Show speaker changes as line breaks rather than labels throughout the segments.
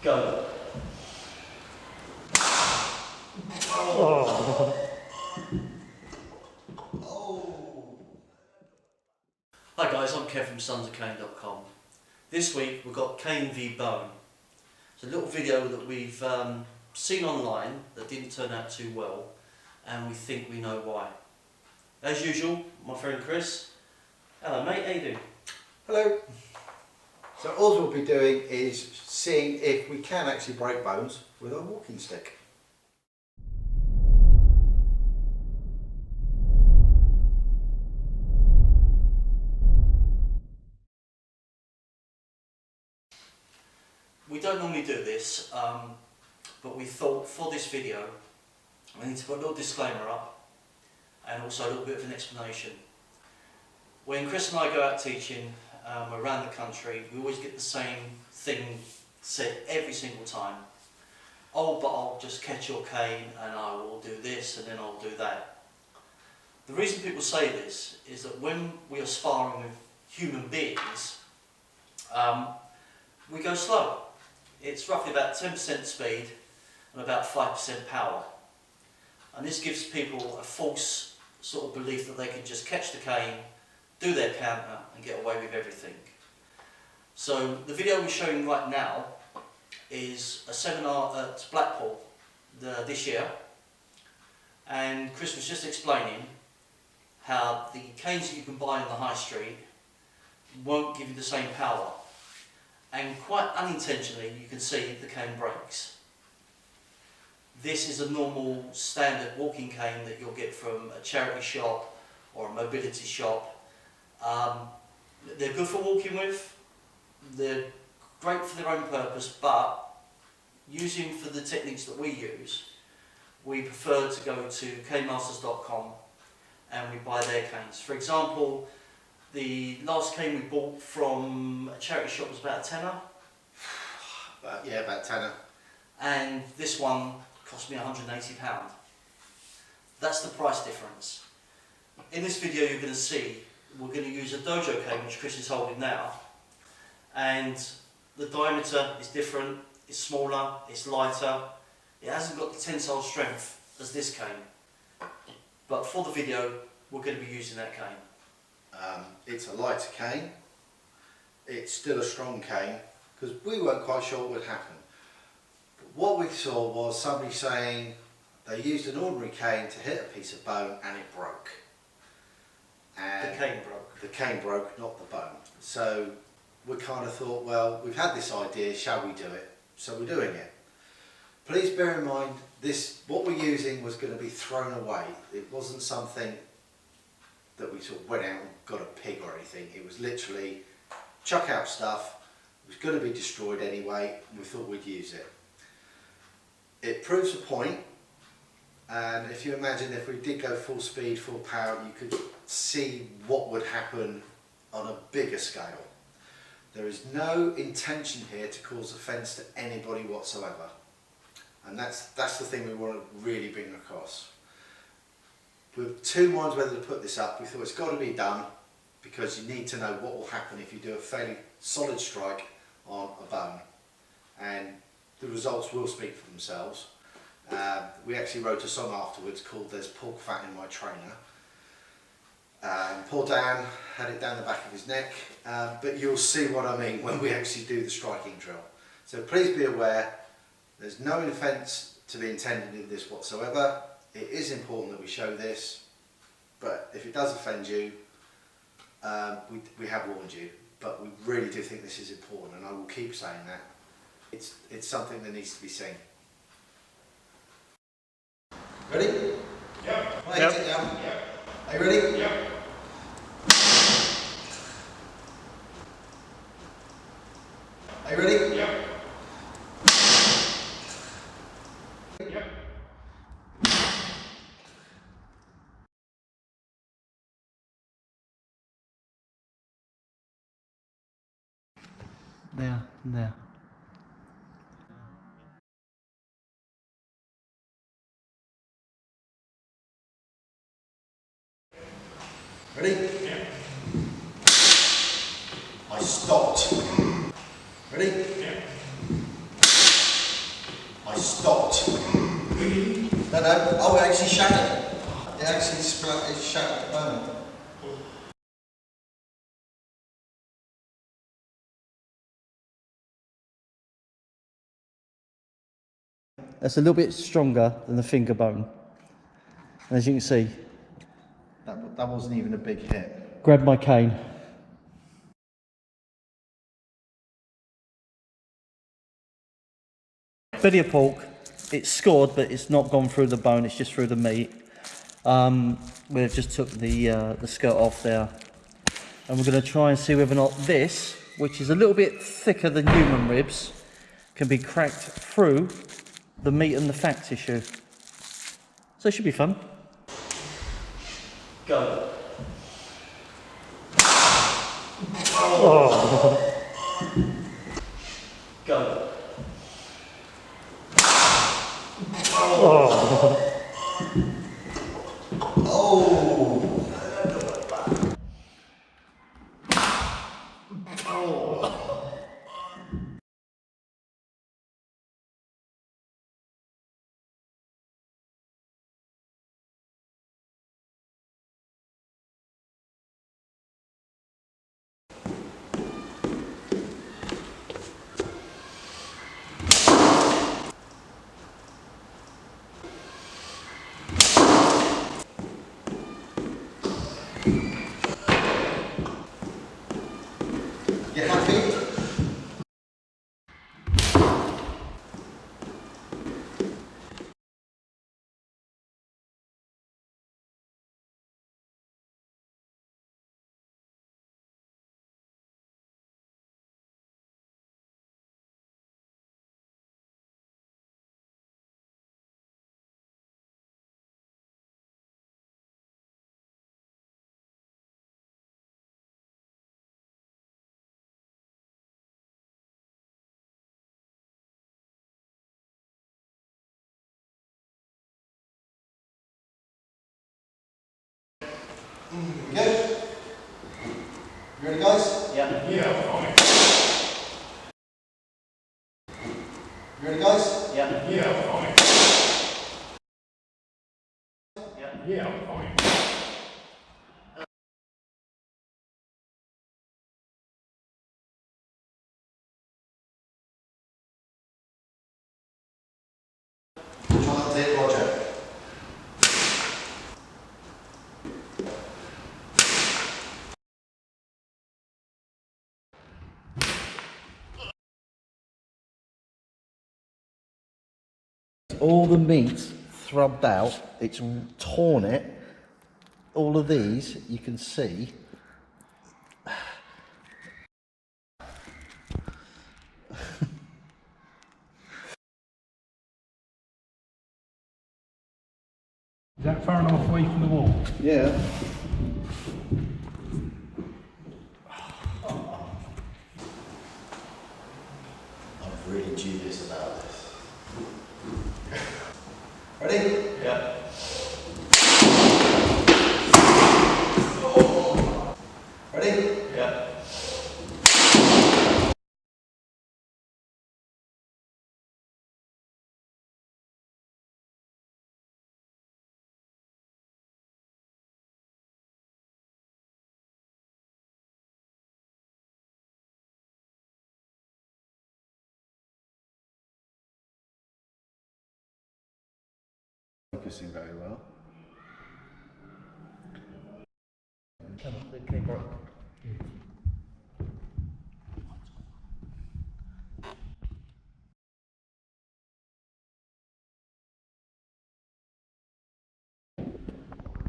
Go.
Oh.
Hi guys, I'm Kev from sonsofcane.com. This week we've got Cane v Bone. It's a little video that we've seen online that didn't turn out too well, and we think we know why. As usual, my friend Chris. Hello mate, how you doing?
Hello. So all we'll be doing is seeing if we can actually break bones with our walking stick.
We don't normally do this, but we thought for this video we need to put a little disclaimer up and also a little bit of an explanation. When Chris and I go out teaching around the country, we always get the same thing said every single time. Oh, but I'll just catch your cane and I will do this and then I'll do that. The reason people say this is that when we are sparring with human beings, we go slow. It's roughly about 10% speed and about 5% power. And this gives people a false sort of belief that they can just catch the cane, do their counter and get away with everything. So the video we're showing right now is a seminar at Blackpool this year, and Chris was just explaining how the canes that you can buy on the high street won't give you the same power, and quite unintentionally you can see the cane breaks. This is a normal standard walking cane that you'll get from a charity shop or a mobility shop. They're good for walking with, they're great for their own purpose, but using for the techniques that we use, we prefer to go to Canemasters.com and we buy their canes. For example, the last cane we bought from a charity shop was about a tenner.
Yeah, about tenner.
And this one cost me £180. That's the price difference. In this video you're going to see we're going to use a dojo cane, which Chris is holding now, and the diameter is different, it's smaller, it's lighter, it hasn't got the tensile strength as this cane, but for the video we're going to be using that cane.
It's a lighter cane, it's still a strong cane, because we weren't quite sure what would happen. But what we saw was somebody saying they used an ordinary cane to hit a piece of bone and it broke. And
the cane broke.
The cane broke, not the bone. So we kind of thought, well, we've had this idea, shall we do it? So we're doing it. Please bear in mind, what we're using was going to be thrown away. It wasn't something that we sort of went out and got a pig or anything. It was literally chuck out stuff. It was going to be destroyed anyway, and we thought we'd use it. It proves a point. And if you imagine if we did go full speed, full power, you could see what would happen on a bigger scale. There is no intention here to cause offence to anybody whatsoever. And that's the thing we want to really bring across. With two minds whether to put this up, we thought it's got to be done because you need to know what will happen if you do a fairly solid strike on a bone. And the results will speak for themselves. We actually wrote a song afterwards called There's Pork Fat in My Trainer. Poor Dan had it down the back of his neck, but you'll see what I mean when we actually do the striking drill. So please be aware, there's no offence to be intended in this whatsoever. It is important that we show this, but if it does offend you, we have warned you, but we really do think this is important, and I will keep saying that. It's something that needs to be seen. Ready?
Yep.
Yep. Yep. Are you ready?
Yep.
Are you ready?
Yep. Yep.
There.
Ready?
Yep.
I stopped. Ready?
Yep.
No, no. Oh, it actually shattered. It actually it shattered the bone.
That's a little bit stronger than the finger bone. And as you can see,
That wasn't even a big hit.
grab my cane. Belly of pork, it's scored, but it's not gone through the bone, it's just through the meat. We've just took the skirt off there. And we're going to try and see whether or not this, which is a little bit thicker than human ribs, can be cracked through the meat and the fat tissue. So it should be fun. Go. Oh. Go. Oh.
You happy? Good. You ready, guys?
Yeah.
Yeah.
You ready, guys?
Yeah.
Yeah.
Yeah.
Yeah.
Try not to hit Roger.
All the meat thrubbed out, it's torn it. All of these you can see.
Is that far enough away from the wall?
Yeah. I'm really dubious about this. Ready?
Yeah.
Ready?
Yeah.
Focusing very well.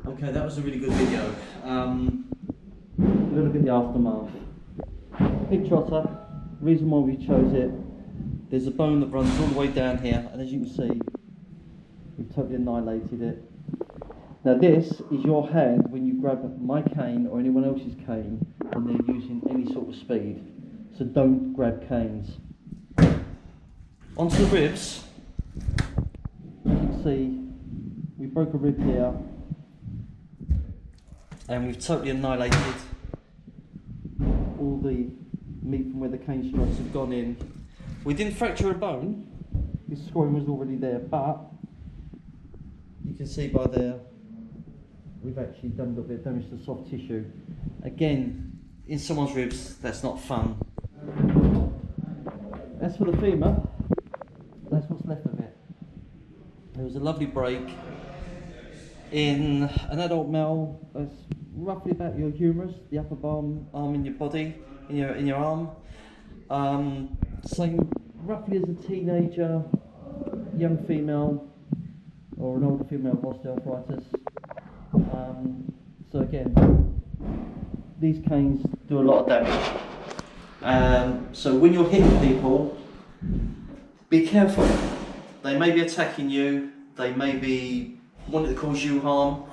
Okay, that was a really good video. Look at the aftermath. Big trotter. Reason why we chose it, there's a bone that runs all the way down here, and as you can see, we've totally annihilated it. Now this is your hand when you grab my cane or anyone else's cane when they're using any sort of speed. So don't grab canes. Onto the ribs. As you can see, we broke a rib here, and we've totally annihilated all the meat from where the cane strikes have gone in. We didn't fracture a bone, this scoring was already there, but You can see by there, we've actually done a little bit of damage to soft tissue. Again, in someone's ribs, that's not fun. As for the femur, that's what's left of it. There was a lovely break in an adult male that's roughly about your humerus, the upper arm in your body, in your arm. Same roughly as a teenager, young female, or an older female with osteoarthritis. So again, these canes do a lot of damage. So when you're hitting people, be careful. They may be attacking you, they may be wanting to cause you harm,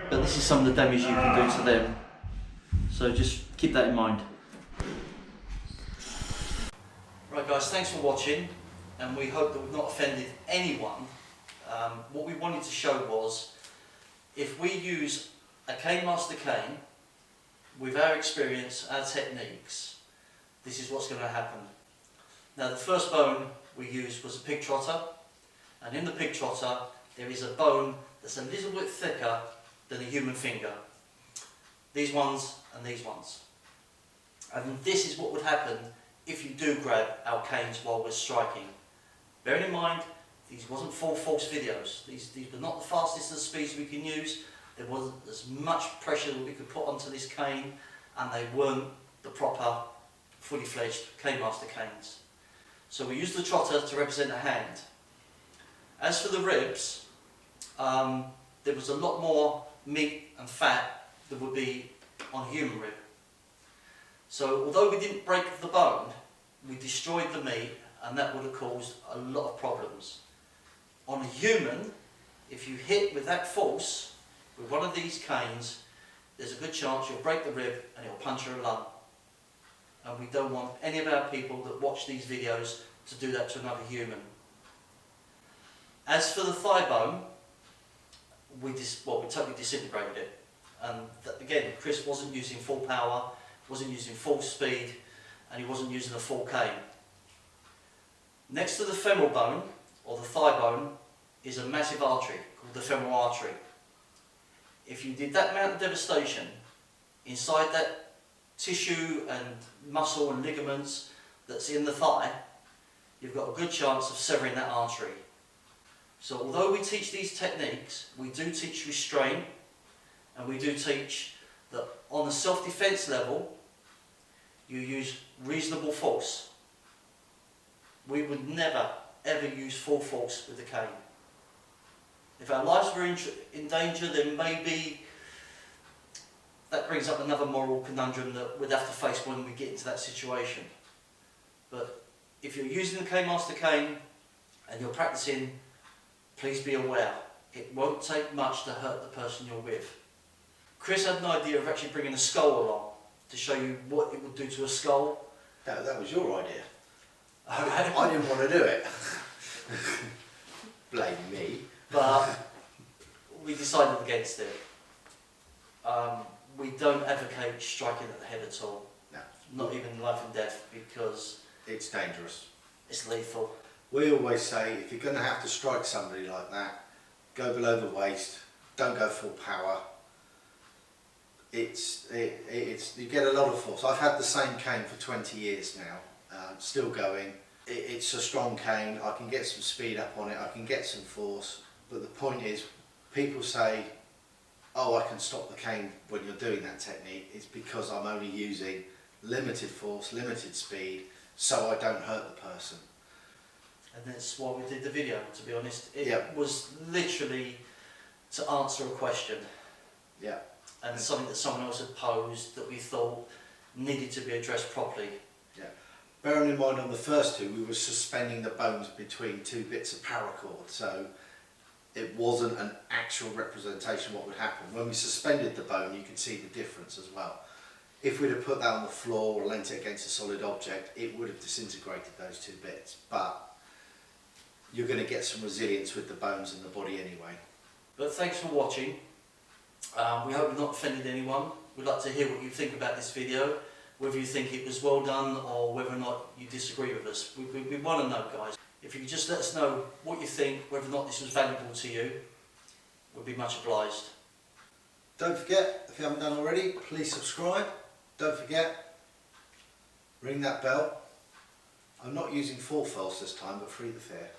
but this is some of the damage you can do to them. So just keep that in mind. Right guys, thanks for watching, and we hope that we've not offended anyone. What we wanted to show was, if we use a Canemaster cane, with our experience, our techniques, this is what's going to happen. Now the first bone we used was a pig trotter, and in the pig trotter there is a bone that's a little bit thicker than a human finger. These ones and these ones. And this is what would happen if you do grab our canes while we're striking. Bearing in mind, these wasn't full force videos. These were not the fastest of the speeds we can use. There wasn't as much pressure that we could put onto this cane, and they weren't the proper, fully fledged Canemaster canes. So we used the trotter to represent a hand. As for the ribs, there was a lot more meat and fat than would be on a human rib. So although we didn't break the bone, we destroyed the meat, and that would have caused a lot of problems. On a human, if you hit with that force, with one of these canes, there's a good chance you'll break the rib and it'll puncture a lung. And we don't want any of our people that watch these videos to do that to another human. As for the thigh bone, we totally disintegrated it. And again, Chris wasn't using full power, wasn't using full speed, and he wasn't using a full cane. Next to the femoral bone, or the thigh bone, is a massive artery called the femoral artery. If you did that amount of devastation inside that tissue and muscle and ligaments that's in the thigh, you've got a good chance of severing that artery. So although we teach these techniques, we do teach restraint, and we do teach that on a self-defense level, you use reasonable force. We would never ever use full force with the cane. If our lives were in danger, then maybe that brings up another moral conundrum that we'd have to face when we get into that situation. But if you're using the Canemaster cane and you're practicing, please be aware, it won't take much to hurt the person you're with. Chris had an idea of actually bringing a skull along to show you what it would do to a skull.
That was your idea.
Okay.
I didn't want to do it. Blame me.
But we decided against it. We don't advocate striking at the head at all.
No.
Not even life and death, because
it's dangerous.
It's lethal.
We always say, if you're going to have to strike somebody like that, go below the waist, don't go full power. You get a lot of force. I've had the same cane for 20 years now, still going. It's a strong cane, I can get some speed up on it, I can get some force, but the point is, people say, oh, I can stop the cane when you're doing that technique. It's because I'm only using limited force, limited speed, so I don't hurt the person.
And that's why we did the video, to be honest. It was literally to answer a question.
Yeah.
And something that someone else had posed that we thought needed to be addressed properly.
Yeah. Bearing in mind, on the first two, we were suspending the bones between two bits of paracord, so it wasn't an actual representation of what would happen. When we suspended the bone, you could see the difference as well. If we'd have put that on the floor or leant it against a solid object, it would have disintegrated those two bits. But you're going to get some resilience with the bones in the body anyway. But
thanks for watching. We hope we've not offended anyone. We'd like to hear what you think about this video, whether you think it was well done or whether or not you disagree with us. We want to know, guys. If you could just let us know what you think, whether or not this was valuable to you. would be much obliged.
Don't forget, if you haven't done already, please subscribe. Don't forget, ring that bell. I'm not using 4 furls this time, but 3 to fair.